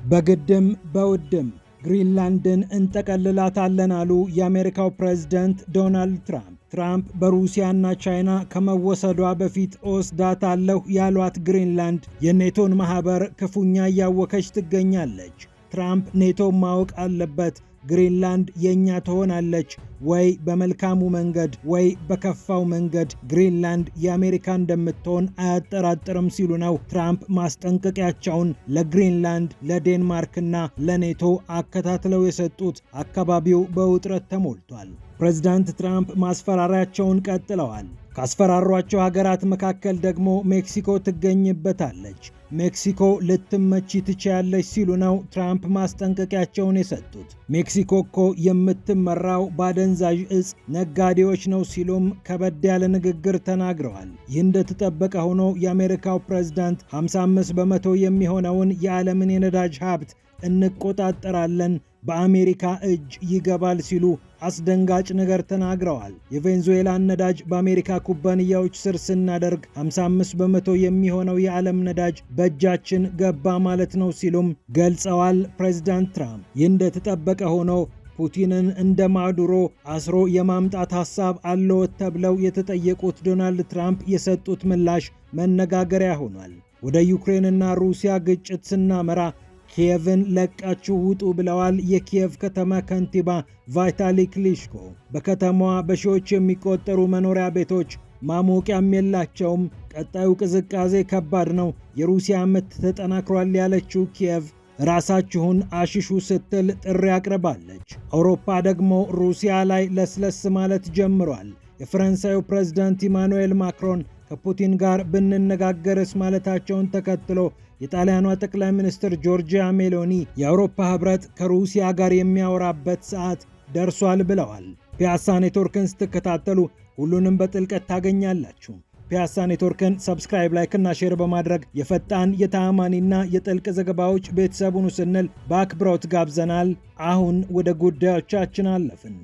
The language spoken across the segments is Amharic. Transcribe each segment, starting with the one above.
በግድም በውድም ግሪንላንድን እንጠቀልላታለን አሉ የአሜሪካው ፕሬዝዳንት ዶናልድ ትራምፕ። ትራምፕ በሩሲያና ቻይና ከመወሰዷ በፊት እወስዳታለሁ ያሏት ግሪንላንድ የኔቶን ማህበር ክፉኛ እያወከች ትገኛለች። ትራምፕ ኔቶ ማወቅ አለበት ግሪንላንድ የኛ ትሆናለች ወይ በመልካሙ መንገድ ወይ በከፋው መንገድ ግሪንላንድ የአሜሪካ እንደምትሆን አያጠራጥርም ሲሉ ነው ትራምፕ ማስጠንቀቂያቸውን ለግሪንላንድ፣ ለዴንማርክና ለኔቶ አከታትለው የሰጡት። አካባቢው በውጥረት ተሞልቷል። ፕሬዝዳንት ትራምፕ ማስፈራሪያቸውን ቀጥለዋል። ካስፈራሯቸው ሀገራት መካከል ደግሞ ሜክሲኮ ትገኝበታለች። ሜክሲኮ ልትመቺ ትችያለች ሲሉ ነው ትራምፕ ማስጠንቀቂያቸውን የሰጡት። ሜክሲኮ እኮ የምትመራው በአደንዛዥ እጽ ነጋዴዎች ነው ሲሉም ከበድ ያለ ንግግር ተናግረዋል። ይህ እንደተጠበቀ ሆኖ የአሜሪካው ፕሬዝዳንት 55 በመቶ የሚሆነውን የዓለምን የነዳጅ ሀብት እንቆጣጠራለን፣ በአሜሪካ እጅ ይገባል ሲሉ አስደንጋጭ ነገር ተናግረዋል። የቬንዙዌላን ነዳጅ በአሜሪካ ኩባንያዎች ስር ስናደርግ 55 በመቶ የሚሆነው የዓለም ነዳጅ በእጃችን ገባ ማለት ነው ሲሉም ገልጸዋል ፕሬዝዳንት ትራምፕ። ይህ እንደተጠበቀ ሆኖ ፑቲንን እንደ ማዱሮ አስሮ የማምጣት ሐሳብ አለዎት ተብለው የተጠየቁት ዶናልድ ትራምፕ የሰጡት ምላሽ መነጋገሪያ ሆኗል። ወደ ዩክሬንና ሩሲያ ግጭት ስናመራ ኪየቭን ለቃችሁ ውጡ ብለዋል የኪየቭ ከተማ ከንቲባ ቫይታሊ ክሊሽኮ። በከተማዋ በሺዎች የሚቆጠሩ መኖሪያ ቤቶች ማሞቂያም የላቸውም። ቀጣዩ ቅዝቃዜ ከባድ ነው። የሩሲያ ምት ተጠናክሯል ያለችው ኪየቭ ራሳችሁን አሽሹ ስትል ጥሪ አቅርባለች። አውሮፓ ደግሞ ሩሲያ ላይ ለስለስ ማለት ጀምሯል። የፈረንሳዩ ፕሬዝዳንት ኢማኑኤል ማክሮን ከፑቲን ጋር ብንነጋገርስ ማለታቸውን ተከትሎ የጣሊያኗ ጠቅላይ ሚኒስትር ጆርጂያ ሜሎኒ የአውሮፓ ህብረት ከሩሲያ ጋር የሚያወራበት ሰዓት ደርሷል ብለዋል። ፒያሳ ኔትወርክን ስትከታተሉ ሁሉንም በጥልቀት ታገኛላችሁ። ፒያሳ ኔትወርክን ሰብስክራይብ፣ ላይክ እና ሼር በማድረግ የፈጣን የተአማኒና የጥልቅ ዘገባዎች ቤተሰቡን ስንል በአክብሮት ጋብዘናል። አሁን ወደ ጉዳዮቻችን አለፍን።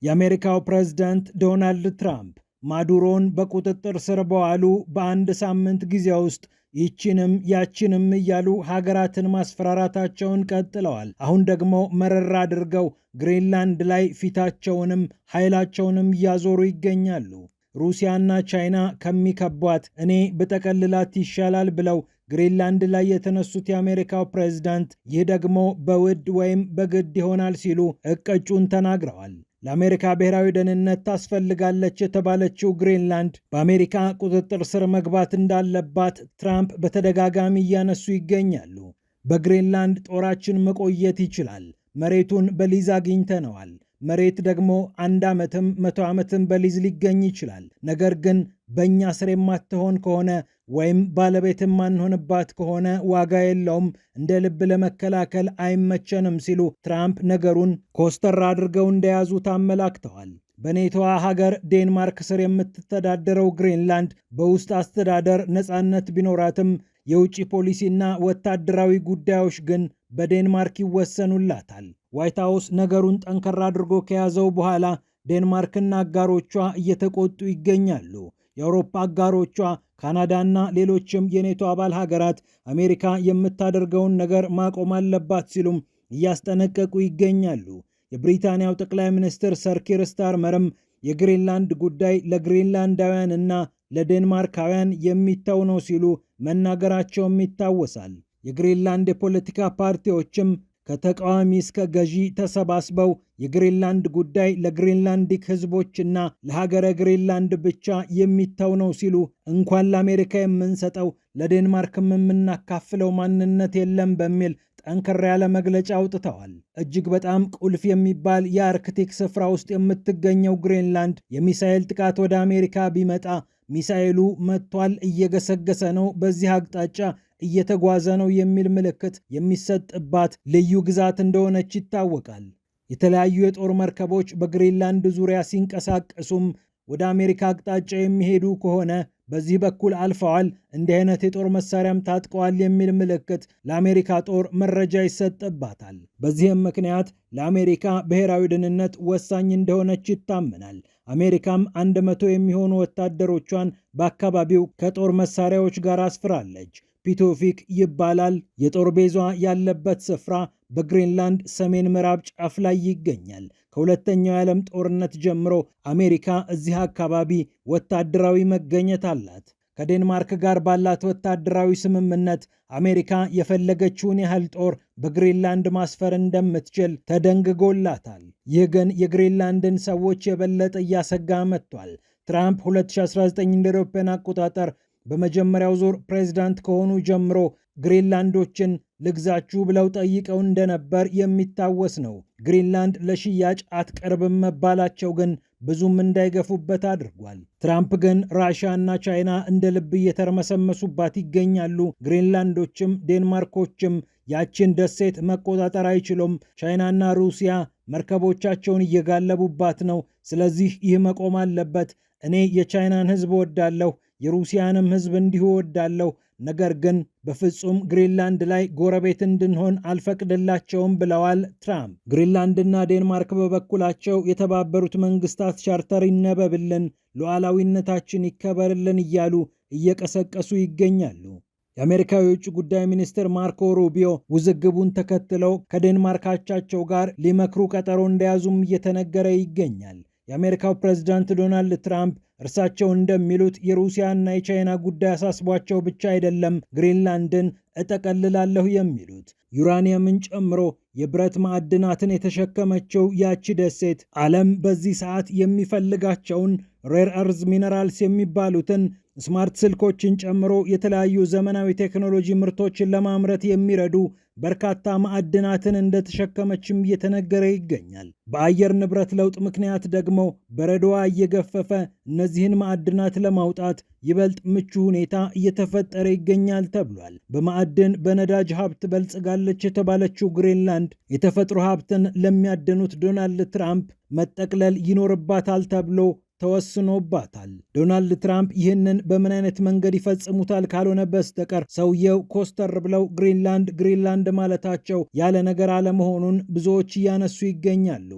የአሜሪካው ፕሬዝዳንት ዶናልድ ትራምፕ ማዱሮን በቁጥጥር ስር በዋሉ በአንድ ሳምንት ጊዜ ውስጥ ይቺንም ያቺንም እያሉ ሀገራትን ማስፈራራታቸውን ቀጥለዋል። አሁን ደግሞ መረር አድርገው ግሪንላንድ ላይ ፊታቸውንም ኃይላቸውንም እያዞሩ ይገኛሉ። ሩሲያና ቻይና ከሚከቧት እኔ ብጠቀልላት ይሻላል ብለው ግሪንላንድ ላይ የተነሱት የአሜሪካው ፕሬዝዳንት ይህ ደግሞ በውድ ወይም በግድ ይሆናል ሲሉ እቅጩን ተናግረዋል። ለአሜሪካ ብሔራዊ ደህንነት ታስፈልጋለች የተባለችው ግሪንላንድ በአሜሪካ ቁጥጥር ስር መግባት እንዳለባት ትራምፕ በተደጋጋሚ እያነሱ ይገኛሉ። በግሪንላንድ ጦራችን መቆየት ይችላል፣ መሬቱን በሊዝ አግኝተነዋል። መሬት ደግሞ 1 ዓመትም 100 ዓመትም በሊዝ ሊገኝ ይችላል። ነገር ግን በእኛ ስር የማትሆን ከሆነ ወይም ባለቤት የማንሆንባት ከሆነ ዋጋ የለውም፣ እንደ ልብ ለመከላከል አይመቸንም ሲሉ ትራምፕ ነገሩን ኮስተር አድርገው እንደያዙት አመላክተዋል። በኔቶዋ ሀገር ዴንማርክ ስር የምትተዳደረው ግሪንላንድ በውስጥ አስተዳደር ነፃነት ቢኖራትም የውጭ ፖሊሲና ወታደራዊ ጉዳዮች ግን በዴንማርክ ይወሰኑላታል። ዋይት ሃውስ ነገሩን ጠንከር አድርጎ ከያዘው በኋላ ዴንማርክና አጋሮቿ እየተቆጡ ይገኛሉ። የአውሮፓ አጋሮቿ ካናዳና ሌሎችም የኔቶ አባል ሀገራት አሜሪካ የምታደርገውን ነገር ማቆም አለባት ሲሉም እያስጠነቀቁ ይገኛሉ። የብሪታንያው ጠቅላይ ሚኒስትር ሰር ኪር ስታርመርም የግሪንላንድ ጉዳይ ለግሪንላንዳውያን እና ለዴንማርካውያን የሚተው ነው ሲሉ መናገራቸውም ይታወሳል። የግሪንላንድ የፖለቲካ ፓርቲዎችም ከተቃዋሚ እስከ ገዢ ተሰባስበው የግሪንላንድ ጉዳይ ለግሪንላንዲክ ህዝቦችና ለሀገረ ግሪንላንድ ብቻ የሚተው ነው ሲሉ እንኳን ለአሜሪካ የምንሰጠው ለዴንማርክም የምናካፍለው ማንነት የለም በሚል ጠንከር ያለ መግለጫ አውጥተዋል። እጅግ በጣም ቁልፍ የሚባል የአርክቲክ ስፍራ ውስጥ የምትገኘው ግሪንላንድ የሚሳኤል ጥቃት ወደ አሜሪካ ቢመጣ ሚሳኤሉ መጥቷል፣ እየገሰገሰ ነው፣ በዚህ አቅጣጫ እየተጓዘ ነው የሚል ምልክት የሚሰጥባት ልዩ ግዛት እንደሆነች ይታወቃል። የተለያዩ የጦር መርከቦች በግሪንላንድ ዙሪያ ሲንቀሳቀሱም ወደ አሜሪካ አቅጣጫ የሚሄዱ ከሆነ በዚህ በኩል አልፈዋል፣ እንዲህ አይነት የጦር መሳሪያም ታጥቀዋል የሚል ምልክት ለአሜሪካ ጦር መረጃ ይሰጥባታል። በዚህም ምክንያት ለአሜሪካ ብሔራዊ ደህንነት ወሳኝ እንደሆነች ይታመናል። አሜሪካም 100 የሚሆኑ ወታደሮቿን በአካባቢው ከጦር መሳሪያዎች ጋር አስፍራለች። ፒቶፊክ ይባላል የጦር ቤዟ ያለበት ስፍራ በግሪንላንድ ሰሜን ምዕራብ ጫፍ ላይ ይገኛል። ከሁለተኛው የዓለም ጦርነት ጀምሮ አሜሪካ እዚህ አካባቢ ወታደራዊ መገኘት አላት። ከዴንማርክ ጋር ባላት ወታደራዊ ስምምነት አሜሪካ የፈለገችውን ያህል ጦር በግሪንላንድ ማስፈር እንደምትችል ተደንግጎላታል። ይህ ግን የግሪንላንድን ሰዎች የበለጠ እያሰጋ መጥቷል። ትራምፕ 2019 እንደ አውሮፓውያን አቆጣጠር በመጀመሪያው ዙር ፕሬዝዳንት ከሆኑ ጀምሮ ግሪንላንዶችን ልግዛችሁ ብለው ጠይቀው እንደነበር የሚታወስ ነው። ግሪንላንድ ለሽያጭ አትቀርብም መባላቸው ግን ብዙም እንዳይገፉበት አድርጓል። ትራምፕ ግን ራሽያ እና ቻይና እንደ ልብ እየተርመሰመሱባት ይገኛሉ። ግሪንላንዶችም ዴንማርኮችም ያችን ደሴት መቆጣጠር አይችሉም። ቻይናና ሩሲያ መርከቦቻቸውን እየጋለቡባት ነው። ስለዚህ ይህ መቆም አለበት። እኔ የቻይናን ሕዝብ ወዳለሁ፣ የሩሲያንም ሕዝብ እንዲሁ ወዳለሁ። ነገር ግን በፍጹም ግሪንላንድ ላይ ጎረቤት እንድንሆን አልፈቅድላቸውም ብለዋል ትራምፕ። ግሪንላንድና ዴንማርክ በበኩላቸው የተባበሩት መንግስታት ቻርተር ይነበብልን፣ ሉዓላዊነታችን ይከበርልን እያሉ እየቀሰቀሱ ይገኛሉ። የአሜሪካው የውጭ ጉዳይ ሚኒስትር ማርኮ ሩቢዮ ውዝግቡን ተከትለው ከዴንማርክ አቻቸው ጋር ሊመክሩ ቀጠሮ እንደያዙም እየተነገረ ይገኛል። የአሜሪካው ፕሬዝዳንት ዶናልድ ትራምፕ እርሳቸው እንደሚሉት የሩሲያና የቻይና ጉዳይ አሳስቧቸው ብቻ አይደለም ግሪንላንድን እጠቀልላለሁ የሚሉት። ዩራኒየምን ጨምሮ የብረት ማዕድናትን የተሸከመችው ያቺ ደሴት ዓለም በዚህ ሰዓት የሚፈልጋቸውን ሬር አርዝ ሚነራልስ የሚባሉትን ስማርት ስልኮችን ጨምሮ የተለያዩ ዘመናዊ ቴክኖሎጂ ምርቶችን ለማምረት የሚረዱ በርካታ ማዕድናትን እንደተሸከመችም እየተነገረ ይገኛል። በአየር ንብረት ለውጥ ምክንያት ደግሞ በረዶዋ እየገፈፈ እነዚህን ማዕድናት ለማውጣት ይበልጥ ምቹ ሁኔታ እየተፈጠረ ይገኛል ተብሏል። በማዕድን በነዳጅ ሀብት በልጽጋለች የተባለችው ግሪንላንድ የተፈጥሮ ሀብትን ለሚያደኑት ዶናልድ ትራምፕ መጠቅለል ይኖርባታል ተብሎ ተወስኖባታል። ዶናልድ ትራምፕ ይህንን በምን አይነት መንገድ ይፈጽሙታል ካልሆነ በስተቀር ሰውየው ኮስተር ብለው ግሪንላንድ ማለታቸው ያለ ነገር አለመሆኑን ብዙዎች እያነሱ ይገኛሉ።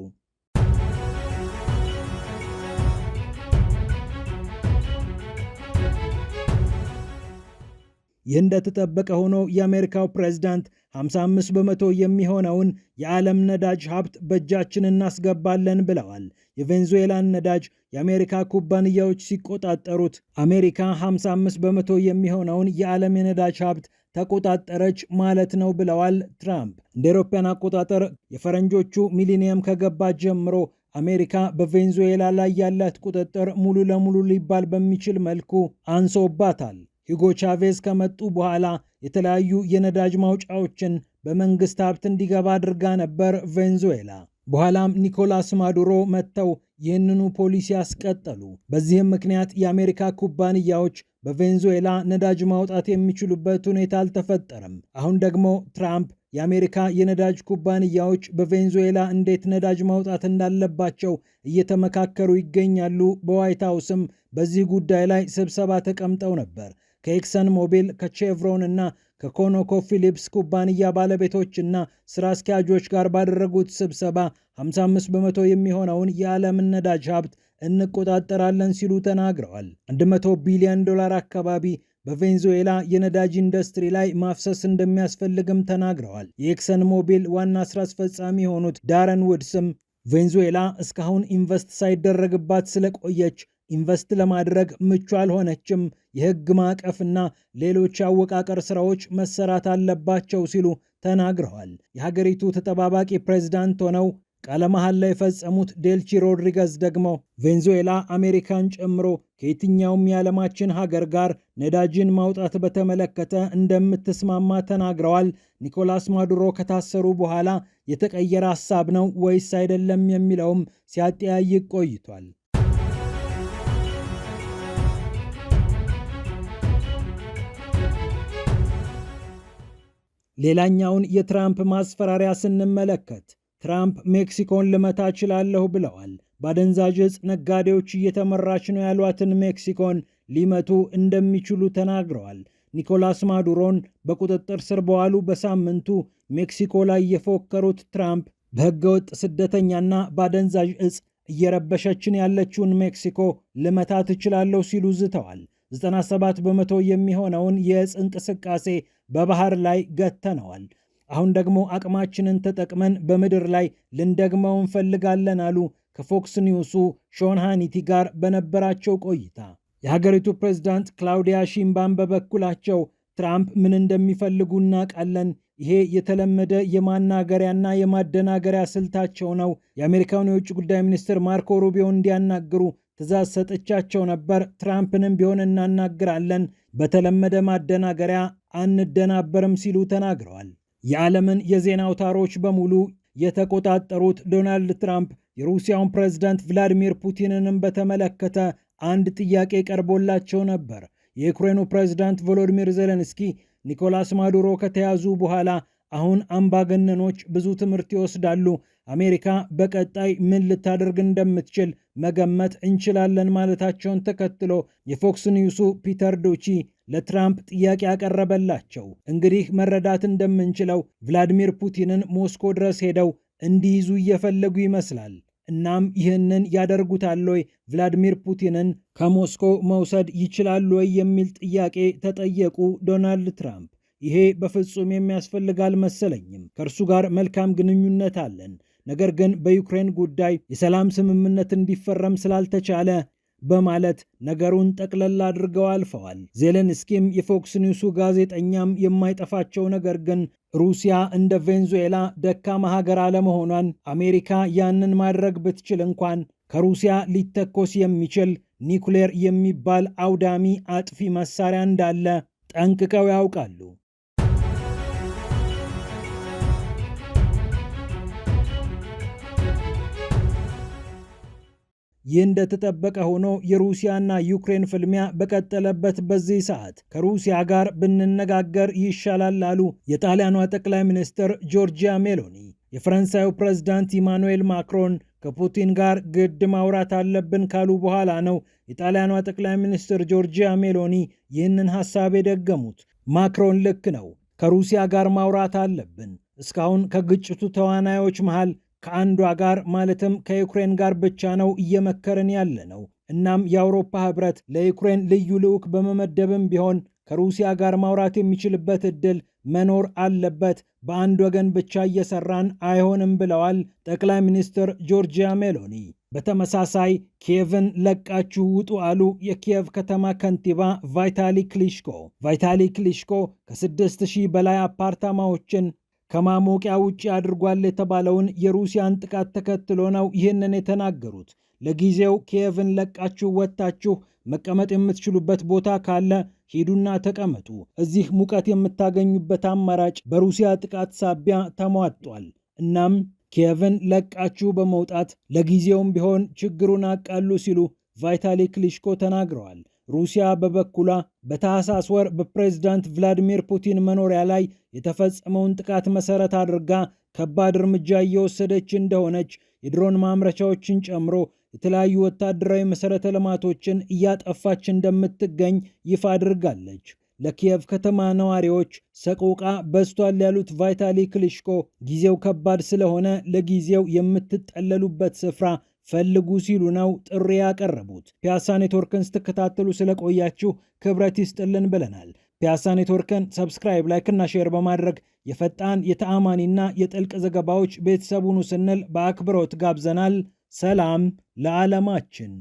ይህ እንደተጠበቀ ሆኖ የአሜሪካው ፕሬዝዳንት 55 በመቶ የሚሆነውን የዓለም ነዳጅ ሀብት በእጃችን እናስገባለን ብለዋል። የቬንዙዌላን ነዳጅ የአሜሪካ ኩባንያዎች ሲቆጣጠሩት አሜሪካ 55 በመቶ የሚሆነውን የዓለም የነዳጅ ሀብት ተቆጣጠረች ማለት ነው ብለዋል ትራምፕ። እንደ አውሮፓውያን አቆጣጠር የፈረንጆቹ ሚሊኒየም ከገባ ጀምሮ አሜሪካ በቬንዙዌላ ላይ ያላት ቁጥጥር ሙሉ ለሙሉ ሊባል በሚችል መልኩ አንሶባታል። ሂጎ ቻቬዝ ከመጡ በኋላ የተለያዩ የነዳጅ ማውጫዎችን በመንግስት ሀብት እንዲገባ አድርጋ ነበር ቬንዙዌላ። በኋላም ኒኮላስ ማዱሮ መጥተው ይህንኑ ፖሊሲ ያስቀጠሉ። በዚህም ምክንያት የአሜሪካ ኩባንያዎች በቬንዙዌላ ነዳጅ ማውጣት የሚችሉበት ሁኔታ አልተፈጠረም። አሁን ደግሞ ትራምፕ የአሜሪካ የነዳጅ ኩባንያዎች በቬንዙዌላ እንዴት ነዳጅ ማውጣት እንዳለባቸው እየተመካከሩ ይገኛሉ። በዋይት ሃውስም በዚህ ጉዳይ ላይ ስብሰባ ተቀምጠው ነበር። ከኤክሰን ሞቢል፣ ከቼቭሮን እና ከኮኖኮ ፊሊፕስ ኩባንያ ባለቤቶችና ስራ አስኪያጆች ጋር ባደረጉት ስብሰባ 55 በመቶ የሚሆነውን የዓለምን ነዳጅ ሀብት እንቆጣጠራለን ሲሉ ተናግረዋል። 100 ቢሊዮን ዶላር አካባቢ በቬንዙዌላ የነዳጅ ኢንዱስትሪ ላይ ማፍሰስ እንደሚያስፈልግም ተናግረዋል። የኤክሰን ሞቢል ዋና ስራ አስፈጻሚ የሆኑት ዳረን ውድስም ቬንዙዌላ እስካሁን ኢንቨስት ሳይደረግባት ስለቆየች ኢንቨስት ለማድረግ ምቹ አልሆነችም፣ የህግ ማዕቀፍና ሌሎች አወቃቀር ስራዎች መሰራት አለባቸው ሲሉ ተናግረዋል። የሀገሪቱ ተጠባባቂ ፕሬዝዳንት ሆነው ቃለ መሐላ የፈጸሙት ዴልቺ ሮድሪገዝ ደግሞ ቬንዙዌላ አሜሪካን ጨምሮ ከየትኛውም የዓለማችን ሀገር ጋር ነዳጅን ማውጣት በተመለከተ እንደምትስማማ ተናግረዋል። ኒኮላስ ማዱሮ ከታሰሩ በኋላ የተቀየረ ሐሳብ ነው ወይስ አይደለም የሚለውም ሲያጠያይቅ ቆይቷል። ሌላኛውን የትራምፕ ማስፈራሪያ ስንመለከት ትራምፕ ሜክሲኮን ልመታ እችላለሁ ብለዋል። በአደንዛዥ ዕፅ ነጋዴዎች እየተመራች ነው ያሏትን ሜክሲኮን ሊመቱ እንደሚችሉ ተናግረዋል። ኒኮላስ ማዱሮን በቁጥጥር ስር በዋሉ በሳምንቱ ሜክሲኮ ላይ የፎከሩት ትራምፕ በሕገወጥ ስደተኛና በአደንዛዥ ዕፅ እየረበሸችን ያለችውን ሜክሲኮ ልመታት እችላለሁ ሲሉ ዝተዋል። 97 በመቶ የሚሆነውን የዕፅ እንቅስቃሴ በባህር ላይ ገተነዋል። አሁን ደግሞ አቅማችንን ተጠቅመን በምድር ላይ ልንደግመው እንፈልጋለን አሉ ከፎክስ ኒውሱ ሾን ሃኒቲ ጋር በነበራቸው ቆይታ። የሀገሪቱ ፕሬዝዳንት ክላውዲያ ሺምባን በበኩላቸው ትራምፕ ምን እንደሚፈልጉ እናውቃለን፣ ይሄ የተለመደ የማናገሪያና የማደናገሪያ ስልታቸው ነው። የአሜሪካውን የውጭ ጉዳይ ሚኒስትር ማርኮ ሩቢዮ እንዲያናግሩ ትዕዛዝ ሰጥቻቸው ነበር። ትራምፕንም ቢሆን እናናግራለን፣ በተለመደ ማደናገሪያ አንደናበርም ሲሉ ተናግረዋል። የዓለምን የዜና አውታሮች በሙሉ የተቆጣጠሩት ዶናልድ ትራምፕ የሩሲያውን ፕሬዝዳንት ቭላዲሚር ፑቲንንም በተመለከተ አንድ ጥያቄ ቀርቦላቸው ነበር። የዩክሬኑ ፕሬዝዳንት ቮሎዲሚር ዜሌንስኪ ኒኮላስ ማዱሮ ከተያዙ በኋላ አሁን አምባገነኖች ብዙ ትምህርት ይወስዳሉ፣ አሜሪካ በቀጣይ ምን ልታደርግ እንደምትችል መገመት እንችላለን ማለታቸውን ተከትሎ የፎክስ ኒውሱ ፒተር ዶቺ ለትራምፕ ጥያቄ ያቀረበላቸው። እንግዲህ መረዳት እንደምንችለው ቭላዲሚር ፑቲንን ሞስኮ ድረስ ሄደው እንዲይዙ እየፈለጉ ይመስላል። እናም ይህንን ያደርጉታል ወይ? ቭላዲሚር ፑቲንን ከሞስኮ መውሰድ ይችላሉ ወይ የሚል ጥያቄ ተጠየቁ ዶናልድ ትራምፕ። ይሄ በፍጹም የሚያስፈልግ አልመሰለኝም። ከእርሱ ጋር መልካም ግንኙነት አለን። ነገር ግን በዩክሬን ጉዳይ የሰላም ስምምነት እንዲፈረም ስላልተቻለ በማለት ነገሩን ጠቅለል አድርገው አልፈዋል። ዜሌንስኪም የፎክስ ኒውሱ ጋዜጠኛም የማይጠፋቸው ነገር ግን ሩሲያ እንደ ቬንዙዌላ ደካማ ሀገር አለመሆኗን፣ አሜሪካ ያንን ማድረግ ብትችል እንኳን ከሩሲያ ሊተኮስ የሚችል ኒኩሌር የሚባል አውዳሚ አጥፊ መሳሪያ እንዳለ ጠንቅቀው ያውቃሉ። ይህ እንደተጠበቀ ሆኖ የሩሲያና ዩክሬን ፍልሚያ በቀጠለበት በዚህ ሰዓት ከሩሲያ ጋር ብንነጋገር ይሻላል አሉ የጣሊያኗ ጠቅላይ ሚኒስትር ጆርጂያ ሜሎኒ። የፈረንሳዩ ፕሬዝዳንት ኢማኑኤል ማክሮን ከፑቲን ጋር ግድ ማውራት አለብን ካሉ በኋላ ነው የጣሊያኗ ጠቅላይ ሚኒስትር ጆርጂያ ሜሎኒ ይህንን ሐሳብ የደገሙት። ማክሮን ልክ ነው፣ ከሩሲያ ጋር ማውራት አለብን። እስካሁን ከግጭቱ ተዋናዮች መሃል ከአንዷ ጋር ማለትም ከዩክሬን ጋር ብቻ ነው እየመከርን ያለ ነው። እናም የአውሮፓ ህብረት ለዩክሬን ልዩ ልዑክ በመመደብም ቢሆን ከሩሲያ ጋር ማውራት የሚችልበት ዕድል መኖር አለበት። በአንድ ወገን ብቻ እየሰራን አይሆንም ብለዋል ጠቅላይ ሚኒስትር ጆርጂያ ሜሎኒ። በተመሳሳይ ኪየቭን ለቃችሁ ውጡ አሉ የኪየቭ ከተማ ከንቲባ ቫይታሊ ክሊሽኮ። ቫይታሊ ክሊሽኮ ከ6000 በላይ አፓርታማዎችን ከማሞቂያ ውጪ አድርጓል የተባለውን የሩሲያን ጥቃት ተከትሎ ነው ይህንን የተናገሩት። ለጊዜው ኪየቭን ለቃችሁ ወጥታችሁ መቀመጥ የምትችሉበት ቦታ ካለ ሂዱና ተቀመጡ። እዚህ ሙቀት የምታገኙበት አማራጭ በሩሲያ ጥቃት ሳቢያ ተሟጧል። እናም ኪየቭን ለቃችሁ በመውጣት ለጊዜውም ቢሆን ችግሩን አቃሉ ሲሉ ቫይታሊ ክሊሽኮ ተናግረዋል። ሩሲያ በበኩሏ በታህሳስ ወር በፕሬዝዳንት ቭላዲሚር ፑቲን መኖሪያ ላይ የተፈጸመውን ጥቃት መሰረት አድርጋ ከባድ እርምጃ እየወሰደች እንደሆነች፣ የድሮን ማምረቻዎችን ጨምሮ የተለያዩ ወታደራዊ መሰረተ ልማቶችን እያጠፋች እንደምትገኝ ይፋ አድርጋለች። ለኪየቭ ከተማ ነዋሪዎች ሰቆቃ በዝቷል ያሉት ቫይታሊ ክሊሽኮ ጊዜው ከባድ ስለሆነ ለጊዜው የምትጠለሉበት ስፍራ ፈልጉ ሲሉ ነው ጥሪ ያቀረቡት። ፒያሳ ኔትወርክን ስትከታተሉ ስለቆያችሁ ክብረት ይስጥልን ብለናል። ፒያሳ ኔትወርክን ሰብስክራይብ፣ ላይክ እና ሼር በማድረግ የፈጣን የተአማኒና የጥልቅ ዘገባዎች ቤተሰቡን ስንል በአክብሮት ጋብዘናል። ሰላም ለዓለማችን።